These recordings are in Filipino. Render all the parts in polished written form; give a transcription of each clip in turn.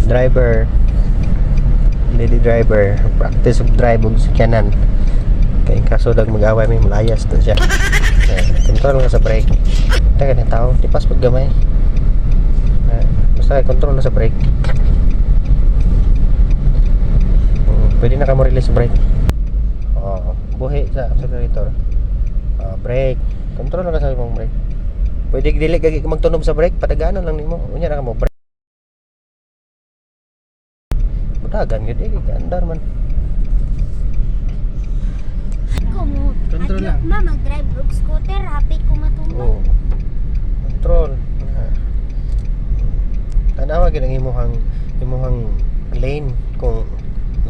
driver, lady driver, practice of drive og sakyanan. Kay kaso dag mag-away may malayas na siya. Control ka sa brake. Taga na tao, tipas pag gamay. Basta control na sa brake. Pwede na ka mo release brake. Buhi sa accelerator. Brake. Control na ka sa imong brake. Pwede dili gagi ka magtunog sa brake, padaganon lang nimo. Unya na ka mo brake. Budagan gid andar man. Control lang. Ma, mag-drive og scooter, happy ko matumbang. Control. Tanawa gid ang imuhang lane kung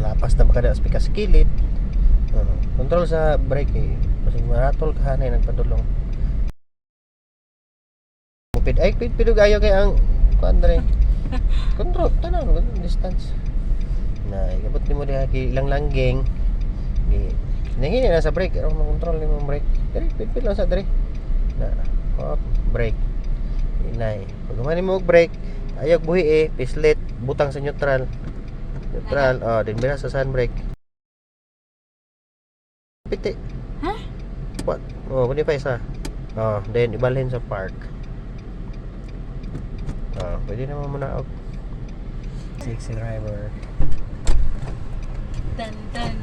lapas na baka sa pikas kilid. Control sa brake kasi maratol ka hanay nagpadulong. Mupid ay pidug ayo kay ang kuan dre. Control tanaw distance. Na ikabot nimo diha kay ilang langgeng. Di nahini na sa brake, aron makontrol nimo brake. Diri pit lang sa diri. Na brake. Inay. Pag humani mo og brake, ayog buhi pislit, butang sa neutral. Neutral, din bira sa handbrake. Piti. Ha? What? Kundi pa isa. Then ibalhin sa park. Pwede naman muna og sexy driver. Dun dun.